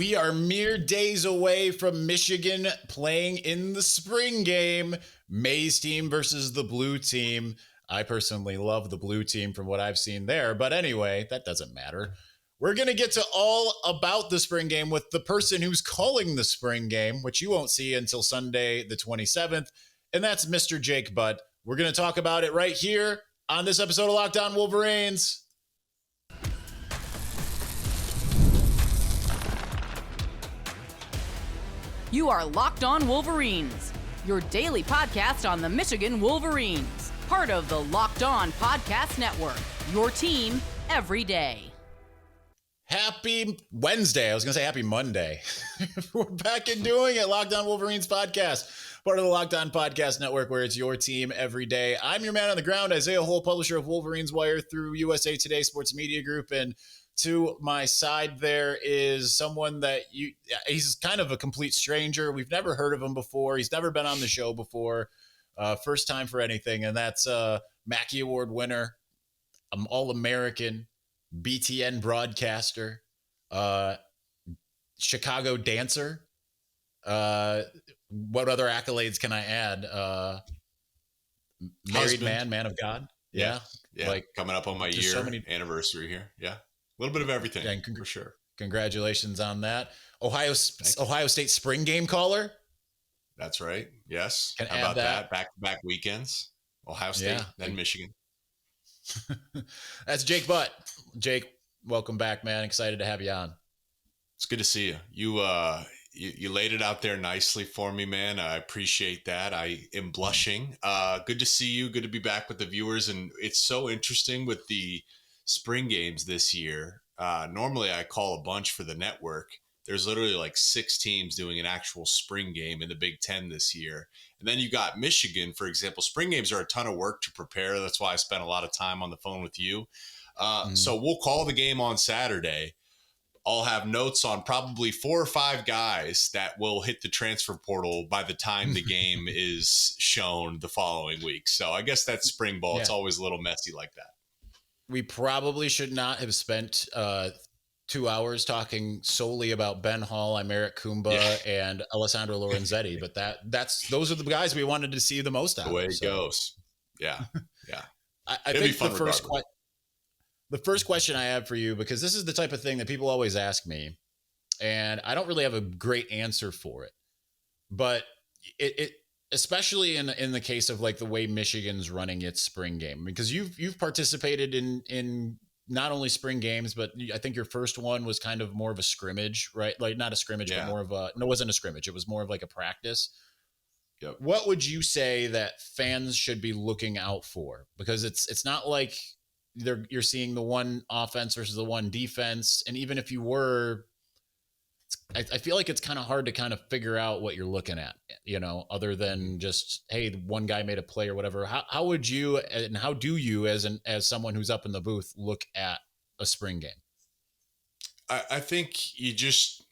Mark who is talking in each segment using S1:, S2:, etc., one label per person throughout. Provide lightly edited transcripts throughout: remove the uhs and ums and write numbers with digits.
S1: We are mere days away from Michigan playing in the spring game. May's team versus the blue team. I personally love the blue team from what I've seen there. But anyway, that doesn't matter. We're going to get to all about the spring game with the person who's calling the spring game, which you won't see until Sunday, the 27th. And that's Mr. Jake Butt. We're going to talk about it right here on this episode of Locked On Wolverines.
S2: You are Locked On Wolverines, your daily podcast on the Michigan Wolverines, part of the Locked On Podcast Network, your team every day.
S1: Happy Wednesday. I was going to say happy Monday. We're back and doing it. Locked On Wolverines podcast, part of the Locked On Podcast Network, where it's your team every day. I'm your man on the ground, Isaiah Hull, publisher of Wolverines Wire through USA Today Sports Media Group. And to my side there is someone that he's kind of a complete stranger. We've never heard of him before. He's never been on the show before. First time for anything. And that's Mackey Award winner, All-American, BTN broadcaster, Chicago dancer. What other accolades can I add? Married man of God. Yeah.
S3: Like coming up on my year anniversary here. Yeah. A little bit of everything, for sure.
S1: Congratulations on that. Ohio State spring game caller.
S3: That's right. Yes.
S1: How
S3: about that? Back-to-back weekends. Ohio State, then Michigan.
S1: That's Jake Butt. Jake, welcome back, man. Excited to have you on.
S3: It's good to see you. You laid it out there nicely for me, man. I appreciate that. I am blushing. Good to see you. Good to be back with the viewers. And it's so interesting with the spring games this year. Normally I call a bunch for the network. There's literally like 6 teams doing an actual spring game in the Big Ten this year. And then you got Michigan, for example. Spring games are a ton of work to prepare. That's why I spent a lot of time on the phone with you. So we'll call the game on Saturday. I'll have notes on probably 4 or 5 guys that will hit the transfer portal by the time the game is shown the following week. So I guess that's spring ball. Yeah. It's always a little messy like that.
S1: We probably should not have spent 2 hours talking solely about Ben Hall, Imeric Kumba, and Alessandro Lorenzetti, but those are the guys we wanted to see the most out of.
S3: The way it goes. Yeah.
S1: I think the first question I have for you, because this is the type of thing that people always ask me, and I don't really have a great answer for it, but it especially in the case of like the way Michigan's running its spring game, because you've participated in not only spring games, but I think your first one was kind of more of a scrimmage, right? Like not a scrimmage, but more of no, it wasn't a scrimmage. It was more of like a practice.
S3: Yep.
S1: What would you say that fans should be looking out for? Because it's not like you're seeing the one offense versus the one defense. And even if you were, I feel like it's kind of hard to kind of figure out what you're looking at, other than just, hey, one guy made a play or whatever. How would you, and how do you as someone who's up in the booth look at a spring game?
S3: I think you just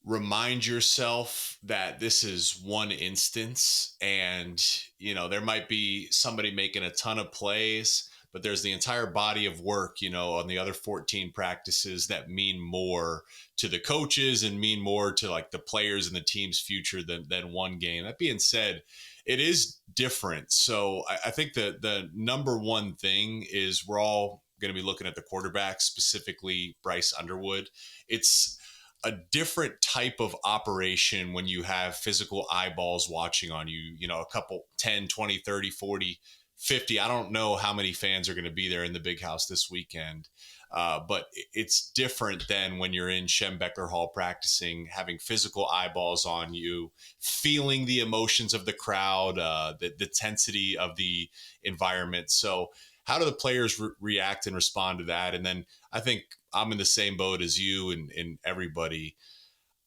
S3: remind yourself that this is one instance, and, there might be somebody making a ton of plays, but there's the entire body of work, on the other 14 practices that mean more to the coaches and mean more to like the players and the team's future than one game. That being said, it is different. So I think the number one thing is we're all going to be looking at the quarterback, specifically Bryce Underwood. It's a different type of operation when you have physical eyeballs watching on you, a couple 10, 20, 30, 40, 50. I don't know how many fans are going to be there in the big house this weekend. But it's different than when you're in Schembecker Hall practicing, having physical eyeballs on you, feeling the emotions of the crowd, the tensity of the environment. So how do the players react and respond to that? And then I think I'm in the same boat as you and everybody.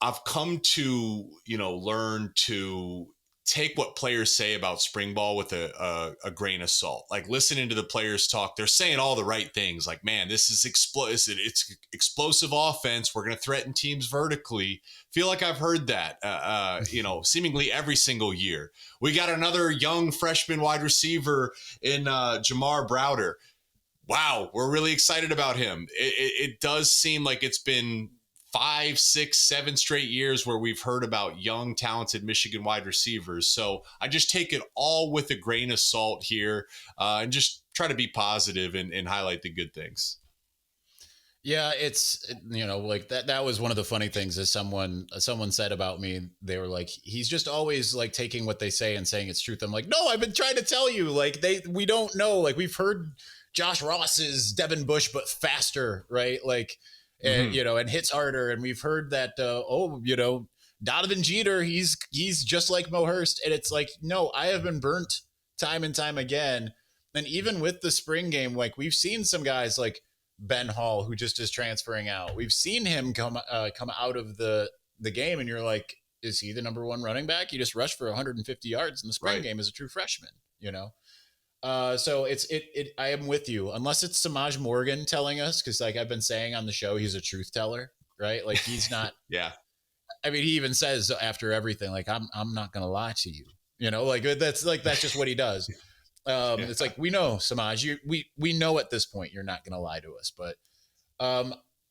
S3: I've come to, learn to take what players say about spring ball with a grain of salt. Like listening to the players talk, they're saying all the right things. Like, man, this is explosive. It's explosive offense. We're going to threaten teams vertically. Feel like I've heard that, seemingly every single year. We got another young freshman wide receiver in Jamar Browder. Wow, we're really excited about him. It does seem like it's been 5, 6, 7 straight years where we've heard about young, talented Michigan wide receivers. So I just take it all with a grain of salt here and just try to be positive and highlight the good things.
S1: Yeah, it's, like that was one of the funny things is someone said about me. They were like, he's just always like taking what they say and saying it's truth. I'm like, no, I've been trying to tell you, like we don't know. Like we've heard Josh Ross's Devin Bush, but faster, right? Like, and and hits harder. And we've heard that, Donovan Jeter, he's just like Mo Hurst. And it's like, no, I have been burnt time and time again. And even with the spring game, like we've seen some guys like Ben Hall, who just is transferring out. We've seen him come out of the game, and you're like, is he the number one running back? He just rushed for 150 yards in the spring game as a true freshman, So I am with you, unless it's Samaj Morgan telling us, because like I've been saying on the show, he's a truth teller, right? Like he's not.
S3: Yeah.
S1: I mean, he even says after everything, like I'm not gonna lie to you, like that's just what he does. It's like, we know, Samaj, we know at this point you're not going to lie to us. But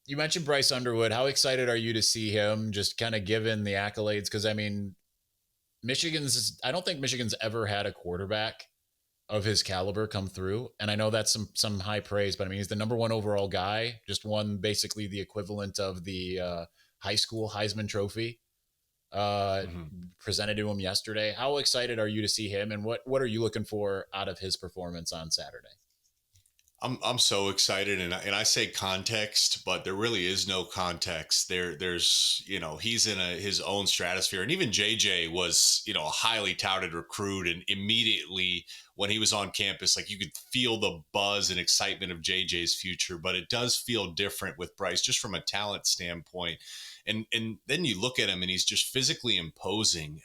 S1: you mentioned Bryce Underwood. How excited are you to see him, just kind of given the accolades? Because, I mean, I don't think Michigan's ever had a quarterback of his caliber come through. And I know that's some high praise, but I mean, he's the number one overall guy, just won basically the equivalent of the high school Heisman Trophy. Presented to him yesterday. How excited are you to see him, and what are you looking for out of his performance on Saturday?
S3: I'm so excited, and I say context, but there really is no context. There's he's in his own stratosphere, and even JJ was a highly touted recruit, and immediately when he was on campus, like you could feel the buzz and excitement of JJ's future. But it does feel different with Bryce, just from a talent standpoint. And then you look at him, and he's just physically imposing.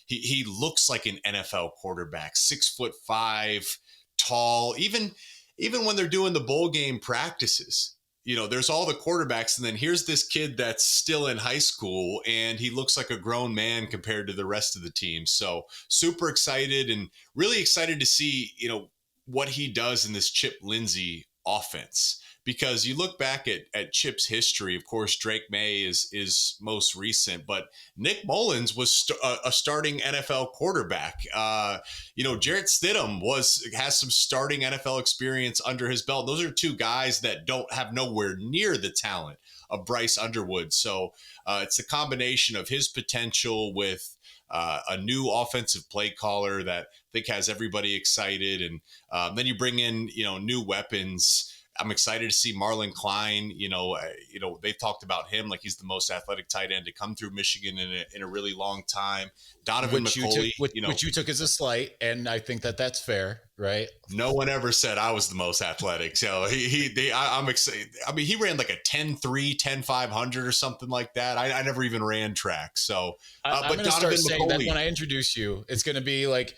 S3: He looks like an NFL quarterback, 6'5", tall. Even when they're doing the bowl game practices, there's all the quarterbacks, and then here's this kid that's still in high school, and he looks like a grown man compared to the rest of the team. So super excited, and really excited to see what he does in this Chip Lindsey offense. Because you look back at Chip's history, of course, Drake May is most recent, but Nick Mullins was a starting NFL quarterback. Jarrett Stidham has some starting NFL experience under his belt. Those are two guys that don't have nowhere near the talent of Bryce Underwood. So it's a combination of his potential with a new offensive play caller that I think has everybody excited, and then you bring in new weapons. I'm excited to see Marlin Klein. They talked about him like he's the most athletic tight end to come through Michigan in a really long time. Donovan McCulley,
S1: which you took as a slight, and I think that's fair, right?
S3: No one ever said I was the most athletic, so I'm excited. I mean, he ran like a 10.3, 10.500 or something like that. I never even ran track, so.
S1: I'm going to start saying that when I introduce you, it's going to be like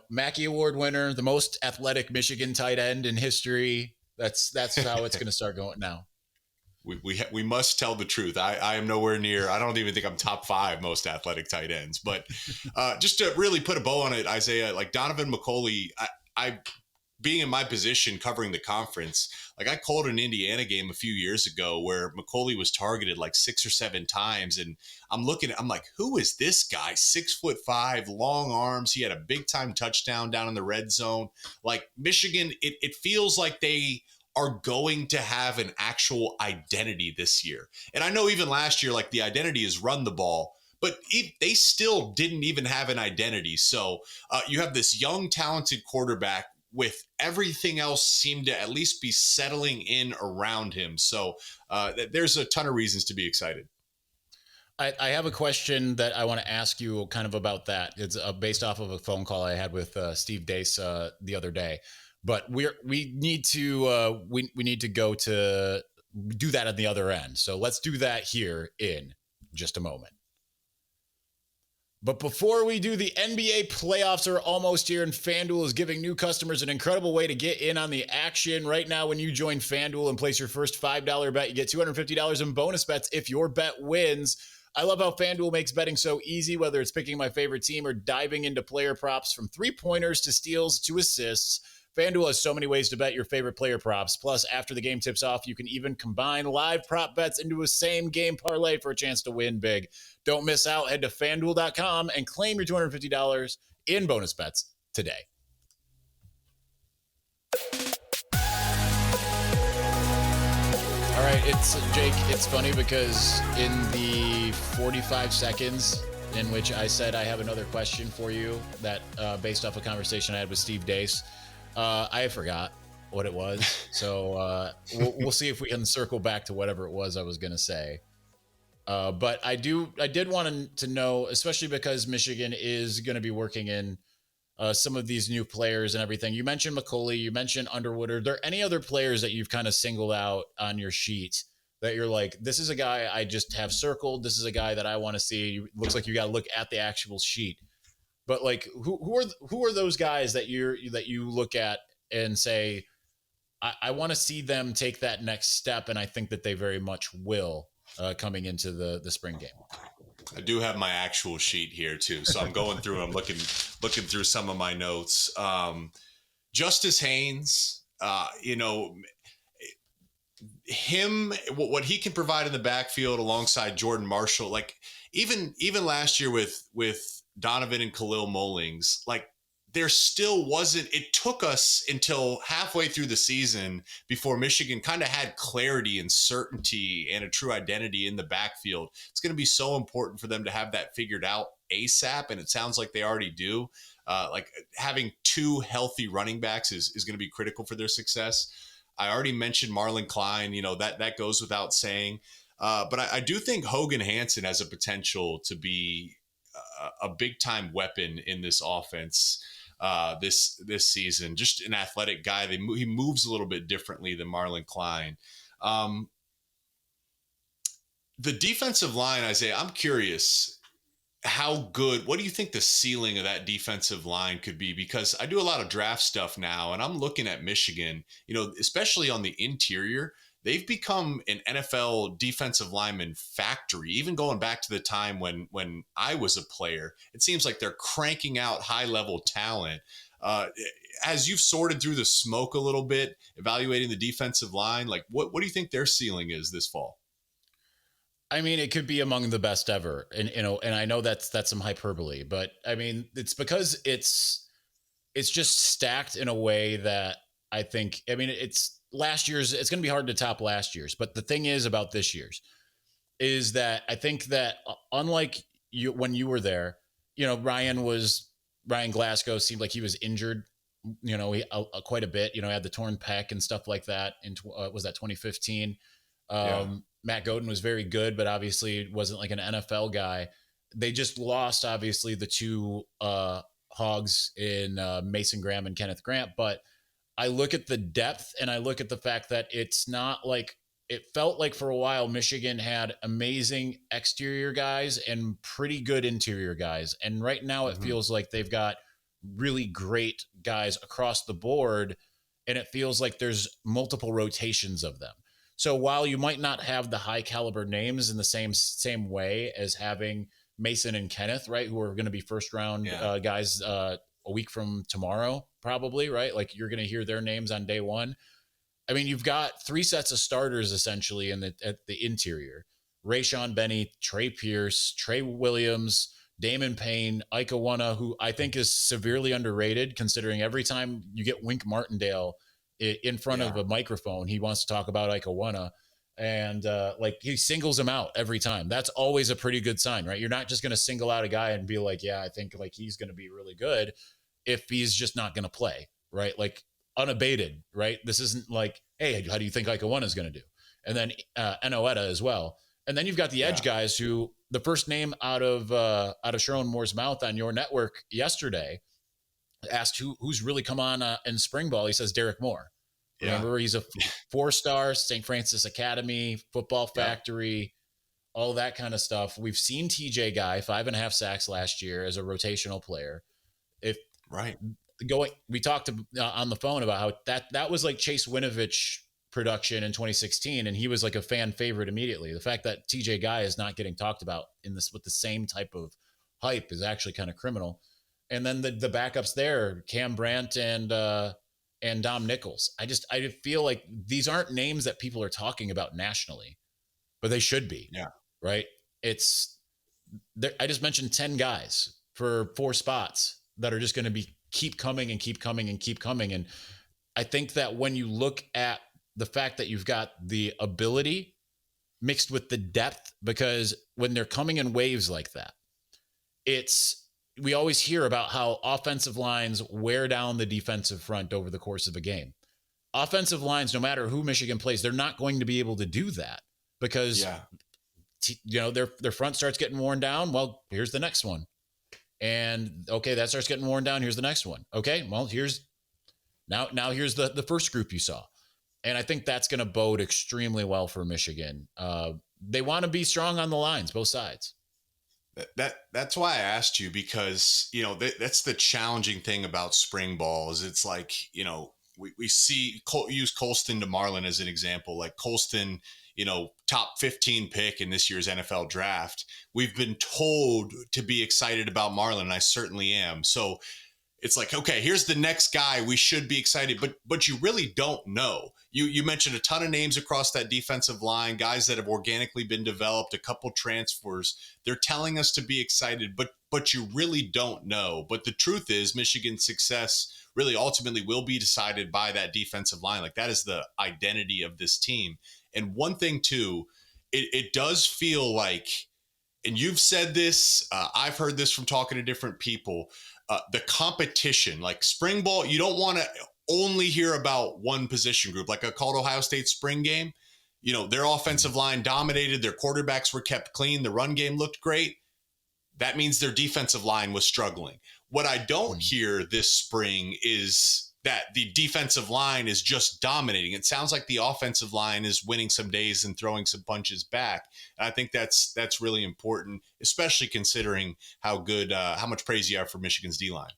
S1: Mackey Award winner, the most athletic Michigan tight end in history. That's how it's going to start going now.
S3: We must tell the truth. I am nowhere near. I don't even think I'm top 5 most athletic tight ends. But just to really put a bow on it, Isaiah, like Donovan McCulley, I being in my position covering the conference, like I called an Indiana game a few years ago where McCulley was targeted like 6 or 7 times. And I'm like, who is this guy? 6'5", long arms. He had a big time touchdown down in the red zone. Like Michigan, it feels like they are going to have an actual identity this year. And I know even last year, like the identity is run the ball, but they still didn't even have an identity. So you have this young, talented quarterback with everything else seemed to at least be settling in around him. So there's a ton of reasons to be excited.
S1: I have a question that I want to ask you kind of about that. It's based off of a phone call I had with Steve Dace the other day. But we need to go to do that at the other end. So let's do that here in just a moment. But before we do, the NBA playoffs are almost here, and FanDuel is giving new customers an incredible way to get in on the action. Right now, when you join FanDuel and place your first $5 bet, you get $250 in bonus bets if your bet wins. I love how FanDuel makes betting so easy, whether it's picking my favorite team or diving into player props from 3-pointers to steals to assists. FanDuel has so many ways to bet your favorite player props. Plus, after the game tips off, you can even combine live prop bets into a same game parlay for a chance to win big. Don't miss out. Head to FanDuel.com and claim your $250 in bonus bets today. All right, it's Jake. It's funny because in the 45 seconds in which I said I have another question for you that based off a conversation I had with Steve Dace, I forgot what it was. So we'll see if we can circle back to whatever it was I was going to say. But I did want to know, especially because Michigan is going to be working in some of these new players and everything. You mentioned McCauley, you mentioned Underwood. Are there any other players that you've kind of singled out on your sheet that you're like, this is a guy I just have circled. This is a guy that I want to see. It looks like you got to look at the actual sheet. But like, who are those guys that you look at and say, I want to see them take that next step, and I think that they very much will coming into the spring game.
S3: I do have my actual sheet here too, so I'm going through. I'm looking through some of my notes. Justice Haynes, him, what he can provide in the backfield alongside Jordan Marshall, like even last year with Donovan and Khalil Mullings, like there still wasn't, it took us until halfway through the season before Michigan kind of had clarity and certainty and a true identity in the backfield. It's going to be so important for them to have that figured out ASAP. And it sounds like they already do. Like having two healthy running backs is going to be critical for their success. I already mentioned Marlin Klein, that goes without saying. But I do think Hogan Hansen has a potential to be a big time weapon in this offense this season. Just an athletic guy. He moves a little bit differently than Marlin Klein. The defensive line, Isaiah, I'm curious how good, what do you think the ceiling of that defensive line could be? Because I do a lot of draft stuff now, and I'm looking at Michigan, especially on the interior. They've become an NFL defensive lineman factory, even going back to the time when I was a player. It seems like they're cranking out high-level talent. As you've sorted through the smoke a little bit, evaluating the defensive line, like what do you think their ceiling is this fall?
S1: I mean, it could be among the best ever. And I know that's some hyperbole, but I mean, it's because it's just stacked in a way that I think, it's last year's, it's going to be hard to top last year's. But the thing is about this year's is that I think that unlike you, when you were there, Ryan Glasgow seemed like he was injured, quite a bit, had the torn pec and stuff like that. Was that 2015? Matt Godin was very good, but obviously wasn't like an NFL guy. They just lost, obviously, the two hogs in Mason Graham and Kenneth Grant. But I look at the depth and I look at the fact that it's not like, it felt like for a while Michigan had amazing exterior guys and pretty good interior guys. And right now it feels like they've got really great guys across the board, and it feels like there's multiple rotations of them. So while you might not have the high caliber names in the same way as having Mason and Kenneth, right, who are going to be first round guys a week from tomorrow, probably, right? Like you're going to hear their names on day one. I mean, you've got three sets of starters essentially at the interior: Rayshon Benny, Trey Pierce, Trey Williams, Damon Payne, Ike Iwunnah, who I think is severely underrated considering every time you get Wink Martindale in front of a microphone, he wants to talk about Ike Iwunnah, and like he singles him out every time. That's always a pretty good sign, right? You're not just going to single out a guy and be like, yeah, I think like he's going to be really good if he's just not going to play, right? Like unabated, right? This isn't like, hey, how do you think Ike Iwunnah is going to do? And then Enoetta as well. And then you've got the edge guys who the first name out of Sharon Moore's mouth on your network yesterday asked who's really come on in spring ball. He says Derek Moore. Remember, he's a 4-star St. Francis Academy, football factory, all that kind of stuff. We've seen TJ Guy 5.5 sacks last year as a rotational player. We talked on the phone about how that was like Chase Winovich production in 2016, and he was like a fan favorite immediately. The fact that TJ Guy is not getting talked about in this with the same type of hype is actually kind of criminal. And then the backups there, Cam Brandt and and Dom Nichols. I feel like these aren't names that people are talking about nationally, but they should be.
S3: Yeah.
S1: Right. I just mentioned 10 guys for 4 spots that are just going to be keep coming and keep coming and keep coming. And I think that when you look at the fact that you've got the ability mixed with the depth, because when they're coming in waves like that, we always hear about how offensive lines wear down the defensive front over the course of a game. Offensive lines, no matter who Michigan plays, they're not going to be able to do that because their front starts getting worn down. Well, here's the next one. And okay, that starts getting worn down. Here's the next one. Okay, well, here's the first group you saw. And I think that's going to bode extremely well for Michigan. They want to be strong on the lines, both sides.
S3: That's why I asked you, because, that's the challenging thing about spring ball is it's like, we use Colston to Marlin as an example, like Colston, top 15 pick in this year's NFL draft. We've been told to be excited about Marlin, and I certainly am. So it's like, okay, here's the next guy we should be excited, but you really don't know. You mentioned a ton of names across that defensive line, guys that have organically been developed, a couple transfers. They're telling us to be excited, but you really don't know. But the truth is, Michigan's success really ultimately will be decided by that defensive line. Like, that is the identity of this team. And one thing too, it does feel like, and you've said this, I've heard this from talking to different people, the competition, like spring ball, you don't want to only hear about one position group. Like I called Ohio State spring game, their offensive line dominated, their quarterbacks were kept clean, the run game looked great. That means their defensive line was struggling. What I don't hear this spring is that the defensive line is just dominating. It sounds like the offensive line is winning some days and throwing some punches back. And I think that's really important, especially considering how much praise you have for Michigan's D-line.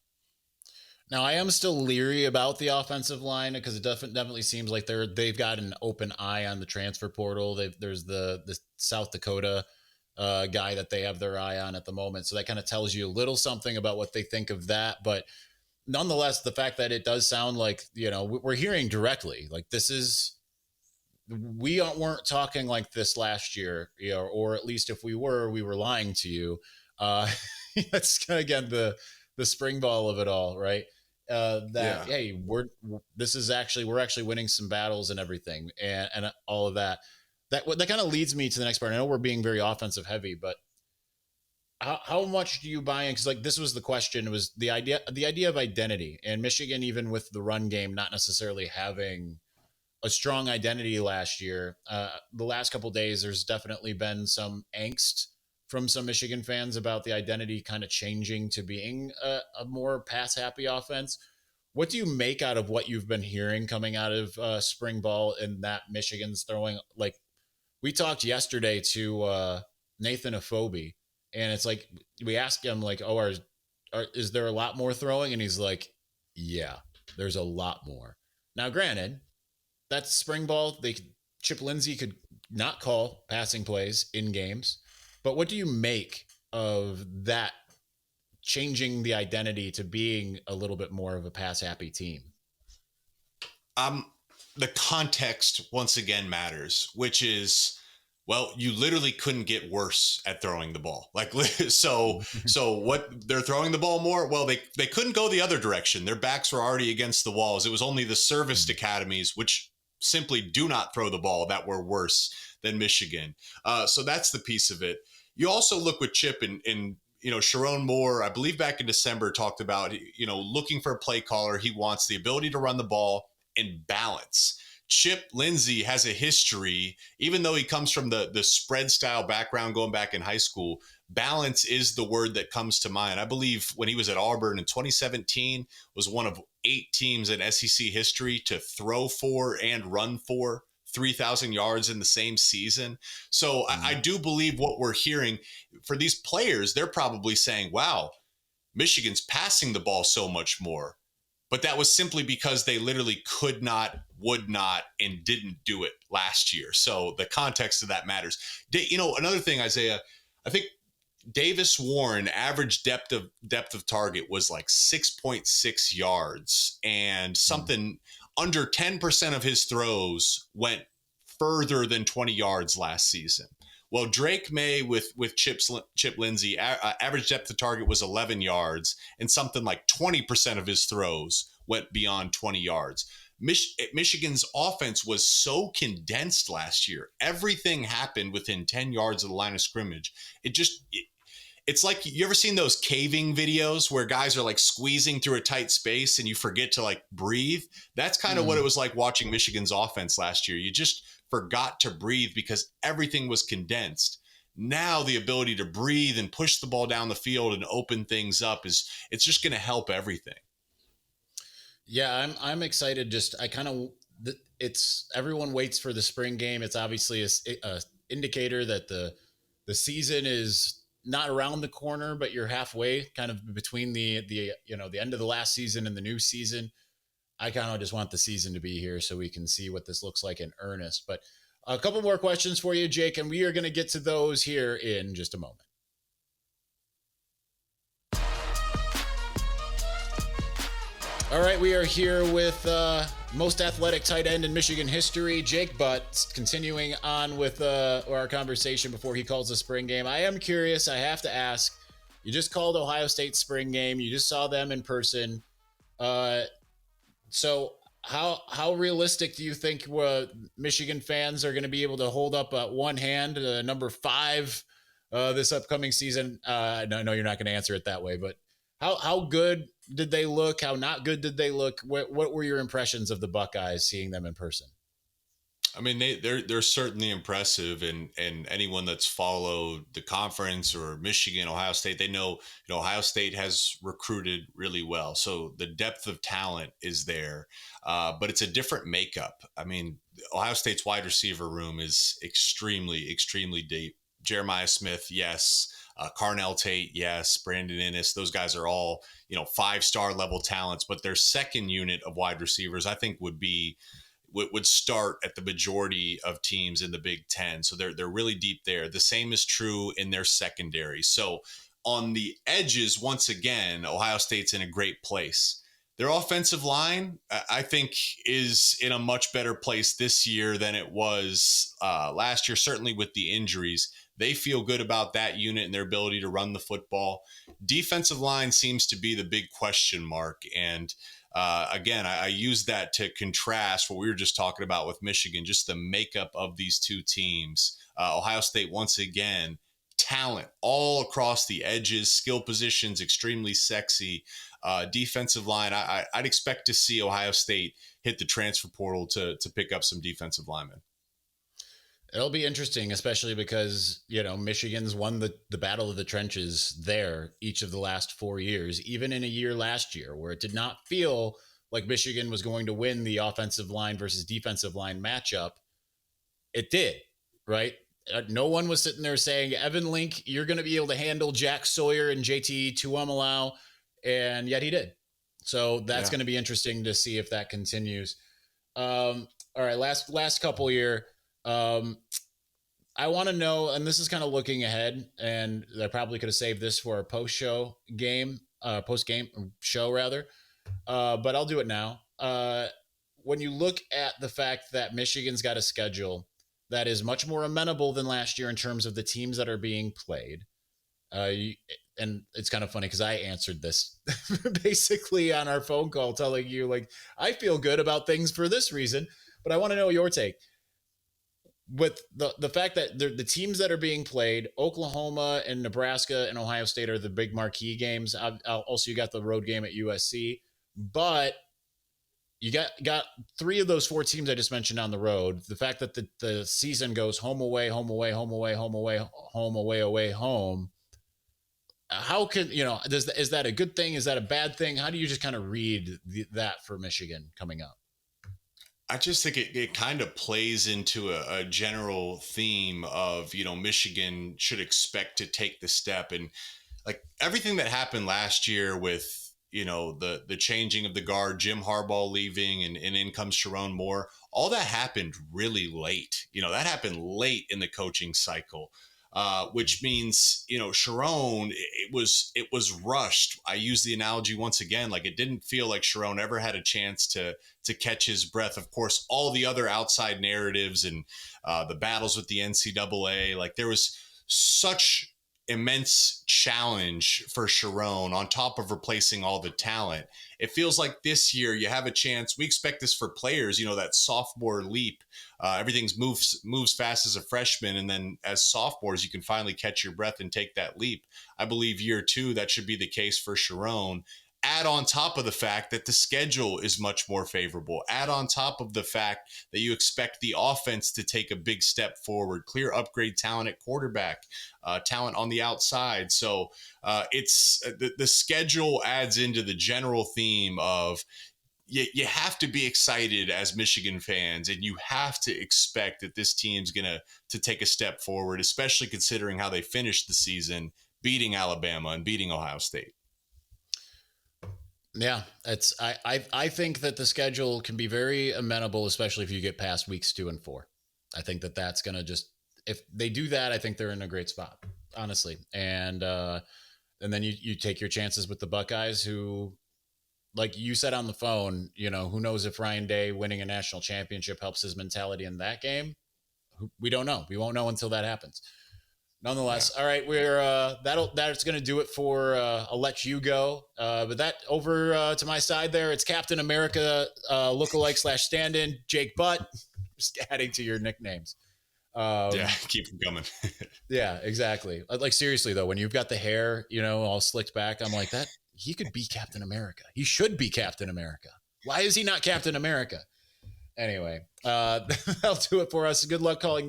S1: Now, I am still leery about the offensive line because it definitely seems like they've got an open eye on the transfer portal. There's the South Dakota guy that they have their eye on at the moment. So that kind of tells you a little something about what they think of that. But nonetheless, the fact that it does sound like, we're hearing directly, like we weren't talking like this last year, or at least if we were lying to you. That's kind of, again, the spring ball of it all, right? Hey, we're actually winning some battles and everything, and all of that. That kind of leads me to the next part. I know we're being very offensive heavy, but how much do you buy in? Because, like, this was the question. It was the idea of identity, and Michigan, even with the run game not necessarily having a strong identity last year, the last couple of days, there's definitely been some angst from some Michigan fans about the identity kind of changing to being a more pass-happy offense. What do you make out of what you've been hearing coming out of spring ball, and that Michigan's throwing? Like, we talked yesterday to Nathan Afobe, and it's like, we asked him, like, is there a lot more throwing? And he's like, yeah, there's a lot more. Now, granted, that's spring ball. Chip Lindsey could not call passing plays in games. But what do you make of that changing the identity to being a little bit more of a pass-happy team?
S3: The context, once again, matters, which is, well, you literally couldn't get worse at throwing the ball. Like, so what, they're throwing the ball more? Well, they couldn't go the other direction. Their backs were already against the walls. It was only the serviced academies, which simply do not throw the ball, that were worse than Michigan. So that's the piece of it. You also look with Chip and Sharon Moore, I believe back in December, talked about, looking for a play caller. He wants the ability to run the ball and balance. Chip Lindsey has a history, even though he comes from the spread style background going back in high school. Balance is the word that comes to mind. I believe when he was at Auburn in 2017, was one of 8 teams in SEC history to throw for and run for 3,000 yards in the same season. So I do believe what we're hearing for these players, they're probably saying, wow, Michigan's passing the ball so much more. But that was simply because they literally could not, would not, and didn't do it last year. So the context of that matters. Another thing, Isaiah, I think Davis Warren average depth of target was like 6.6 yards, and something under 10% of his throws went further than 20 yards last season. Well, Drake May with Chip Lindsey, average depth of target was 11 yards, and something like 20% of his throws went beyond 20 yards. Michigan's offense was so condensed last year. Everything happened within 10 yards of the line of scrimmage. It's like, you ever seen those caving videos where guys are like squeezing through a tight space and you forget to like breathe? That's kind of what it was like watching Michigan's offense last year. You just forgot to breathe because everything was condensed. Now the ability to breathe and push the ball down the field and open things up it's just going to help everything.
S1: Yeah, I'm excited. It's everyone waits for the spring game. It's obviously a indicator that the season is not around the corner, but you're halfway, kind of between the end of the last season and the new season. I kind of just want the season to be here so we can see what this looks like in earnest. But a couple more questions for you, Jake, and we are going to get to those here in just a moment. All right, we are here with most athletic tight end in Michigan history, Jake Butt, continuing on with our conversation before he calls the spring game. I am curious. I have to ask, you just called Ohio State's spring game. You just saw them in person. So how realistic do you think Michigan fans are going to be able to hold up one hand number 5 this upcoming season? I know you're not going to answer it that way, but how good did they look? How not good did they look? What were your impressions of the Buckeyes seeing them in person?
S3: I mean, they're certainly impressive, and anyone that's followed the conference or Michigan, Ohio State, they know, Ohio State has recruited really well. So the depth of talent is there, but it's a different makeup. I mean, Ohio State's wide receiver room is extremely, extremely deep. Jeremiah Smith, yes. Carnell Tate, yes. Brandon Innes, those guys are all, 5-star level talents, but their second unit of wide receivers, I think, would start at the majority of teams in the Big Ten. So they're really deep there. The same is true in their secondary. So on the edges, once again, Ohio State's in a great place. Their offensive line, I think, is in a much better place this year than it was last year, certainly with the injuries. They feel good about that unit and their ability to run the football. Defensive line seems to be the big question mark. And again, I use that to contrast what we were just talking about with Michigan, just the makeup of these two teams. Ohio State, once again, talent all across the edges, skill positions, extremely sexy. Defensive line, I'd expect to see Ohio State hit the transfer portal to pick up some defensive linemen.
S1: It'll be interesting, especially because, Michigan's won the battle of the trenches there each of the last 4 years, even in a year last year where it did not feel like Michigan was going to win the offensive line versus defensive line matchup. It did, right? No one was sitting there saying, Evan Link, you're going to be able to handle Jack Sawyer and JT Tuamalau, and yet he did. So that's going to be interesting to see if that continues. All right, last couple here. I want to know, and this is kind of looking ahead, and I probably could have saved this for a post-game show rather, but I'll do it now. When you look at the fact that Michigan's got a schedule that is much more amenable than last year in terms of the teams that are being played, and it's kind of funny because I answered this basically on our phone call telling you, like, I feel good about things for this reason, but I want to know your take. With the fact that the teams that are being played, Oklahoma and Nebraska and Ohio State are the big marquee games. Also, you got the road game at USC, but you got 3 of those 4 teams I just mentioned on the road. The fact that the season goes home, away, home, away, home, away, home, away, home, away, away, home. How can, is that a good thing? Is that a bad thing? How do you just kind of read that for Michigan coming up?
S3: I just think it kind of plays into a general theme of, Michigan should expect to take the step. And like everything that happened last year with, the changing of the guard, Jim Harbaugh leaving and in comes Sharon Moore, all that happened really late. That happened late in the coaching cycle. which means, Sharon, it was rushed. I use the analogy once again, like it didn't feel like Sharon ever had a chance to catch his breath. Of course, all the other outside narratives and the battles with the NCAA, like there was such immense challenge for Sharon on top of replacing all the talent. It feels like this year you have a chance. We expect this for players, that sophomore leap. Everything's moves fast as a freshman, and then as sophomores, you can finally catch your breath and take that leap. I believe year 2, that should be the case for Sharon. Add on top of the fact that the schedule is much more favorable. Add on top of the fact that you expect the offense to take a big step forward, clear upgrade talent at quarterback, talent on the outside. So it's the schedule adds into the general theme of you have to be excited as Michigan fans, and you have to expect that this team's going to take a step forward, especially considering how they finished the season, beating Alabama and beating Ohio State.
S1: Yeah, I think that the schedule can be very amenable, especially if you get past weeks 2 and 4. I think that's going to just, if they do that, I think they're in a great spot, honestly. And then you take your chances with the Buckeyes, who, like you said on the phone, who knows if Ryan Day winning a national championship helps his mentality in that game. We don't know. We won't know until that happens. Nonetheless, all right, that's going to do it for I'll let you go. But that over to my side there, it's Captain America lookalike / stand-in Jake Butt. Just adding to your nicknames.
S3: Keep them coming.
S1: Yeah, exactly. Like seriously though, when you've got the hair, all slicked back, I'm like that. He could be Captain America. He should be Captain America. Why is he not Captain America? Anyway, that'll do it for us. Good luck calling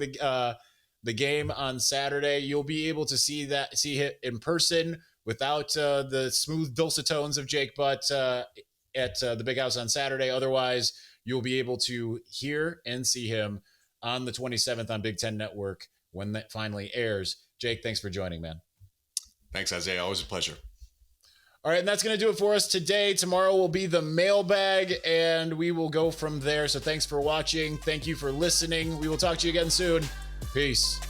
S1: the game on Saturday. You'll be able to see it in person without the smooth dulcet tones of Jake Butt at the Big House on Saturday. Otherwise, you'll be able to hear and see him on the 27th on Big Ten Network when that finally airs. Jake, thanks for joining, man.
S3: Thanks, Isaiah. Always a pleasure.
S1: All right, and that's going to do it for us today. Tomorrow will be the mailbag, and we will go from there. So thanks for watching. Thank you for listening. We will talk to you again soon. Peace.